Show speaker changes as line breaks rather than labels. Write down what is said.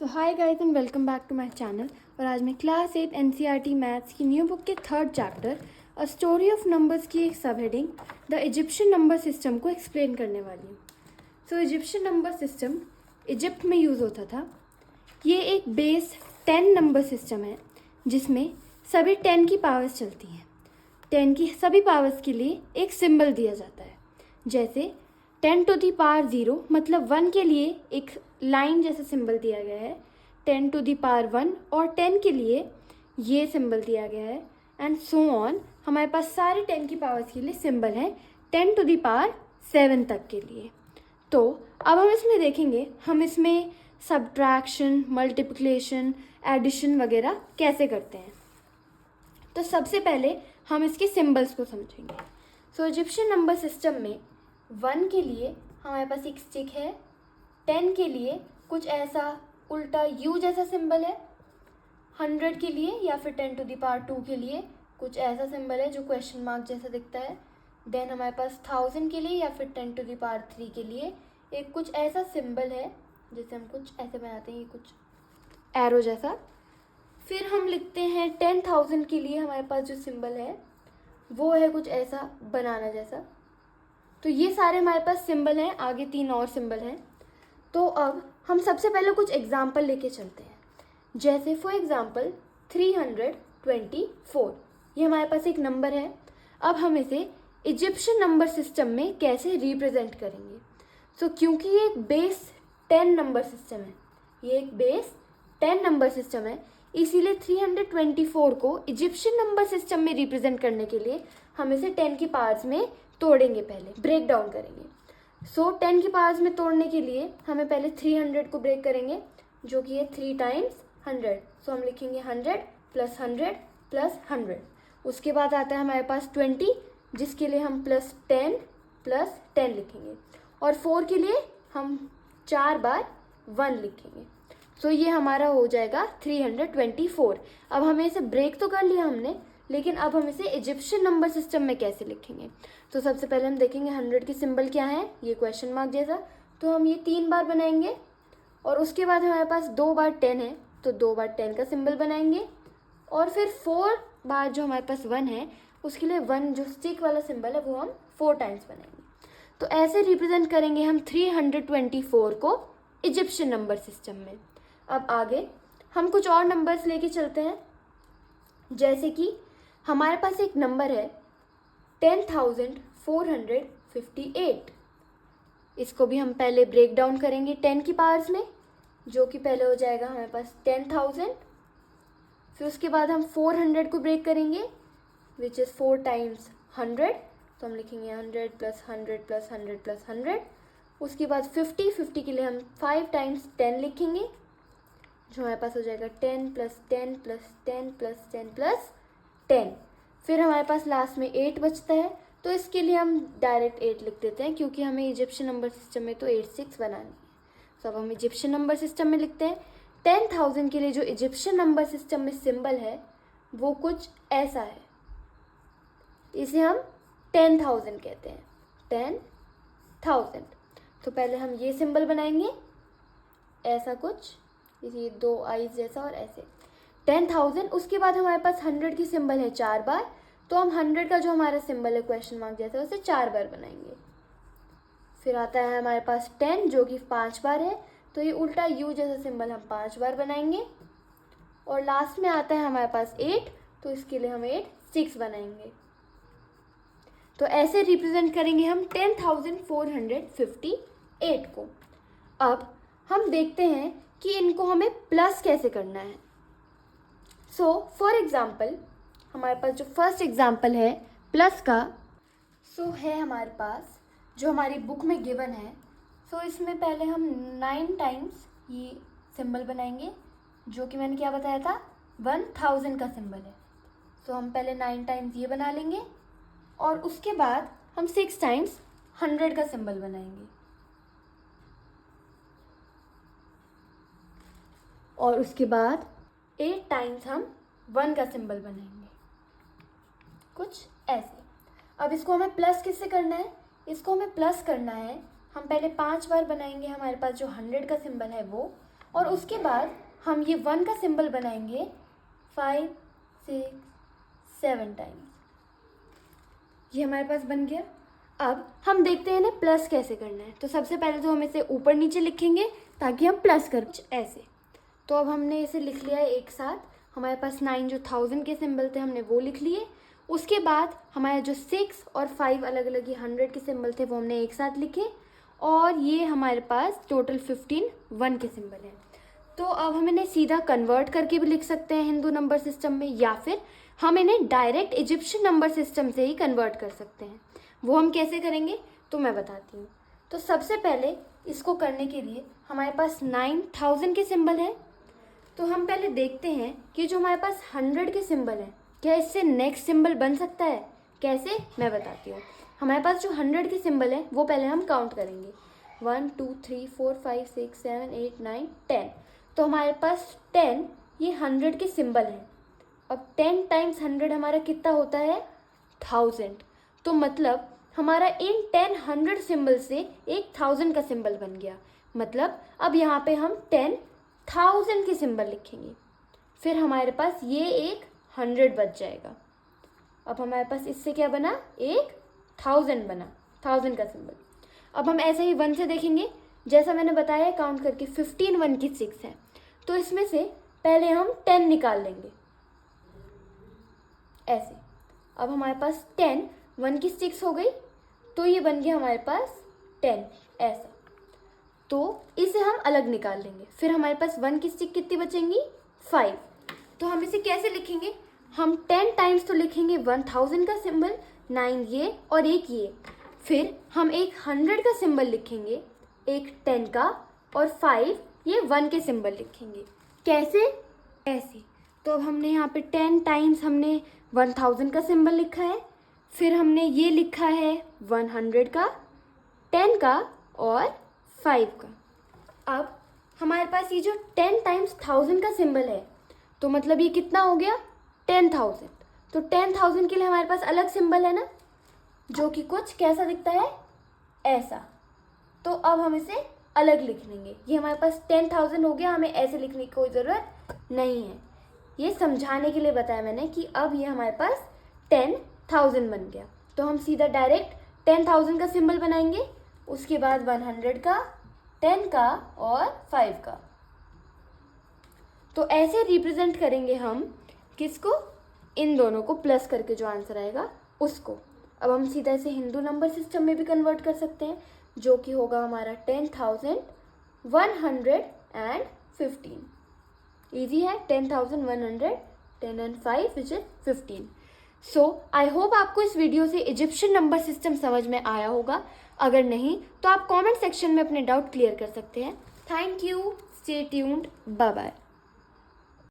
तो hi guys and welcome back to my channel. और आज मैं क्लास 8 एनसीईआरटी मैथ्स की न्यू बुक के third chapter a story of numbers की एक subheading the Egyptian number system को एक्सप्लेन करने वाली हूँ। So Egyptian number system Egypt में यूज़ होता था। ये एक बेस 10 नंबर सिस्टम है जिसमें सभी 10 की पावर्स चलती हैं। 10 की सभी पावर्स के लिए एक सिंबल दिया जाता है, जैसे 10 टू दी पावर 0 मतलब 1 के लिए एक लाइन जैसा सिंबल दिया गया है, 10 टू दी पावर 1 और 10 के लिए ये सिंबल दिया गया है एंड सो ऑन। हमारे पास सारे 10 की पावर्स के लिए सिंबल है 10 टू दी पावर 7 तक के लिए। तो अब हम इसमें देखेंगे हम इसमें सब्ट्रैक्शन, मल्टीप्लिकेशन, एडिशन वगैरह कैसे करते हैं। तो सबसे पहले हम इसके सिंबल्स को समझेंगे। सो इजिप्शियन नंबर सिस्टम में 1 के लिए हमारे पास एक स्टिक है, 10 के लिए कुछ ऐसा उल्टा यू जैसा सिंबल है, 100 के लिए या फिर 10 टू द पावर 2 के लिए कुछ ऐसा सिंबल है जो क्वेश्चन मार्क जैसा दिखता है। देन हमारे पास 1000 के लिए या फिर 10 टू द पावर 3 के लिए एक कुछ ऐसा सिंबल है जैसे हम कुछ ऐसे बनाते हैं, ये कुछ एरो जैसा। फिर हम लिखते हैं 10,000 के लिए हमारे पास जो सिंबल है वो है कुछ ऐसा बनाना जैसा। तो ये सारे हमारे पास सिंबल हैं, आगे 3 और सिंबल हैं। तो अब हम सबसे पहले कुछ एग्जाम्पल लेके चलते हैं, जैसे फॉर एग्जाम्पल 324। ये हमारे पास एक नंबर है। अब हम इसे इजिप्शियन नंबर सिस्टम में कैसे रिप्रेजेंट करेंगे। सो क्योंकि ये एक बेस 10 नंबर सिस्टम है, ये एक बेस 10 नंबर सिस्टम है, इसीलिए 324 को इजिप्शियन नंबर सिस्टम में रिप्रेजेंट करने के लिए हम इसे 10 की पावर्स में तोड़ेंगे, पहले ब्रेक डाउन करेंगे। सो 10 की पावर्स में तोड़ने के लिए हमें पहले 300 को ब्रेक करेंगे, जो कि है 3 टाइम्स 100। सो हम लिखेंगे 100 प्लस 100 प्लस 100। उसके बाद आता है हमारे पास 20, जिसके लिए हम प्लस 10 प्लस 10 लिखेंगे, और 4 के लिए हम 4 बार 1 लिखेंगे। सो ये हमारा हो जाएगा 324। अब हमें इसे ब्रेक तो कर लिया हमने, लेकिन अब हम इसे इजिप्शियन नंबर सिस्टम में कैसे लिखेंगे। तो सबसे पहले हम देखेंगे 100 की सिंबल क्या है, ये क्वेश्चन मार्क जैसा। तो हम ये 3 बार बनाएंगे, और उसके बाद हमारे पास 2 बार 10 है तो 2 बार 10 का सिंबल बनाएंगे, और फिर 4 बार जो हमारे पास 1 है उसके लिए 1 जो स्टिक वाला सिंबल है वो हम 4 टाइम्स बनाएंगे। तो ऐसे रिप्रेजेंट करेंगे हम 324 को इजिप्शियन नंबर सिस्टम में। अब आगे हम कुछ और नंबर्स लेके चलते हैं, जैसे कि हमारे पास एक नंबर है 10,458। इसको भी हम पहले ब्रेक डाउन करेंगे 10 की पावर्स में, जो कि पहले हो जाएगा हमारे पास 10,000। फिर उसके बाद हम 400 को ब्रेक करेंगे, विच इज़ 4 टाइम्स 100। तो हम लिखेंगे 100 प्लस 100 प्लस 100 प्लस 100। उसके बाद 50 के लिए हम 5 टाइम्स 10 लिखेंगे, जो हमारे पास हो जाएगा 10 प्लस 10 प्लस 10 प्लस 10 प्लस 10। फिर हमारे पास लास्ट में 8 बचता है, तो इसके लिए हम डायरेक्ट 8 लिख देते हैं, क्योंकि हमें इजिप्शियन नंबर सिस्टम में तो 86 बनानी है। तो अब हम इजिप्शियन नंबर सिस्टम में लिखते हैं 10,000 के लिए जो इजिप्शियन नंबर सिस्टम में सिंबल है वो कुछ ऐसा है, इसे हम 10,000 कहते हैं, 10,000। तो पहले हम ये सिंबल बनाएंगे ऐसा कुछ, ये 2 आईज जैसा और ऐसे 10,000। उसके बाद हमारे पास 100 की सिंबल है 4 बार, तो हम 100 का जो हमारा सिंबल है क्वेश्चन मार्क जैसा उसे 4 बार बनाएंगे। फिर आता है हमारे पास 10 जो कि 5 बार है, तो ये उल्टा यू जैसा सिंबल हम 5 बार बनाएंगे। और लास्ट में आता है हमारे पास 8, तो इसके लिए हम 8 6 बनाएंगे। तो ऐसे रिप्रेजेंट करेंगे हम 10,458 को। अब हम देखते हैं कि इनको हमें प्लस कैसे करना है। सो फॉर एग्जाम्पल हमारे पास जो फर्स्ट एग्जाम्पल है प्लस का, सो है हमारे पास जो हमारी बुक में गिवन है। सो इसमें पहले हम 9 टाइम्स ये सिंबल बनाएंगे, जो कि मैंने क्या बताया था 1000 का सिंबल है। सो हम पहले 9 टाइम्स ये बना लेंगे, और उसके बाद हम 6 टाइम्स 100 का सिंबल बनाएंगे, और उसके बाद 8 टाइम्स हम 1 का सिंबल बनाएंगे, कुछ ऐसे। अब इसको हमें प्लस किससे करना है, इसको हमें प्लस करना है हम पहले 5 बार बनाएंगे हमारे पास जो 100 का सिंबल है वो, और उसके बाद हम ये 1 का सिंबल बनाएंगे 5, 6, 7 टाइम्स। ये हमारे पास बन गया। अब हम देखते हैं ना प्लस कैसे करना है। तो सबसे पहले तो हम इसे ऊपर नीचे लिखेंगे ताकि हम प्लस कर ऐसे। तो अब हमने इसे लिख लिया है एक साथ। हमारे पास 9 जो 1000 के सिंबल थे हमने वो लिख लिए। उसके बाद हमारे जो 6 और 5 अलग अलग ये 100 के सिंबल थे वो हमने एक साथ लिखे। और ये हमारे पास टोटल 15 1 के सिंबल हैं। तो अब हम इन्हें सीधा कन्वर्ट करके भी लिख सकते हैं हिंदू नंबर सिस्टम में, या फिर हम इन्हें डायरेक्ट इजिप्शियन नंबर सिस्टम से ही कन्वर्ट कर सकते हैं। वो हम कैसे करेंगे तो मैं बताती हूँ। तो सबसे पहले इसको करने के लिए हमारे पास 9000 के सिंबल है। तो हम पहले देखते हैं कि जो हमारे पास 100 के सिंबल हैं क्या इससे नेक्स्ट सिंबल बन सकता है। कैसे मैं बताती हूँ। हमारे पास जो 100 के सिंबल हैं वो पहले हम काउंट करेंगे 1 2 3 4 5 6 7 8 9 10। तो हमारे पास 10 ये 100 के सिंबल हैं। अब 10 टाइम्स 100 हमारा कितना होता है 1000। तो मतलब हमारा इन 100 सिंबल से एक 1000 का सिंबल बन गया। मतलब अब यहाँ पे हम 10,000 के सिंबल लिखेंगे। फिर हमारे पास ये एक 100 बच जाएगा। अब हमारे पास इससे क्या बना एक 1000 बना, 1000 का सिंबल। अब हम ऐसे ही 1 से देखेंगे। जैसा मैंने बताया काउंट करके 15 1 की 6 है। तो इसमें से पहले हम 10 निकाल लेंगे ऐसे। अब हमारे पास 10 1 की 6 हो गई। तो ये बन गया हमारे पास 10 ऐसा। तो इसे हम अलग निकाल लेंगे। फिर हमारे पास 1 की 6 कितनी बचेंगी 5। तो हम इसे कैसे लिखेंगे। हम 10 टाइम्स तो लिखेंगे 1000 का सिंबल, 9 ये और एक ये। फिर हम एक 100 का सिंबल लिखेंगे, एक 10 का, और 5 ये 1 के सिंबल लिखेंगे। कैसे ऐसे। तो अब हमने यहाँ पे 10 टाइम्स हमने 1000 का सिंबल लिखा है। फिर हमने ये लिखा है 100 का, 10 का और 5 का। अब हमारे पास ये जो 10 टाइम्स 1000 का सिंबल है तो मतलब ये कितना हो गया 10,000। तो 10,000 के लिए हमारे पास अलग सिंबल है ना, जो कि कुछ कैसा दिखता है ऐसा। तो अब हम इसे अलग लिख लेंगे। ये हमारे पास 10,000 हो गया। हमें ऐसे लिखने की कोई ज़रूरत नहीं है। ये समझाने के लिए बताया मैंने कि अब ये हमारे पास 10,000 बन गया। तो हम सीधा डायरेक्ट 10,000 का सिंबल बनाएंगे, उसके बाद 100 का, 10 का और 5 का। तो ऐसे रिप्रेजेंट करेंगे हम किसको, इन दोनों को प्लस करके जो आंसर आएगा उसको। अब हम सीधा इसे हिंदू नंबर सिस्टम में भी कन्वर्ट कर सकते हैं, जो कि होगा हमारा 10,115। ईजी है। 10,100, 10 and 5 which is 15। So I hope आपको इस वीडियो से इजिप्शियन नंबर सिस्टम समझ में आया होगा। अगर नहीं तो आप कमेंट सेक्शन में अपने डाउट क्लियर कर सकते हैं। Thank you, stay tuned, bye bye.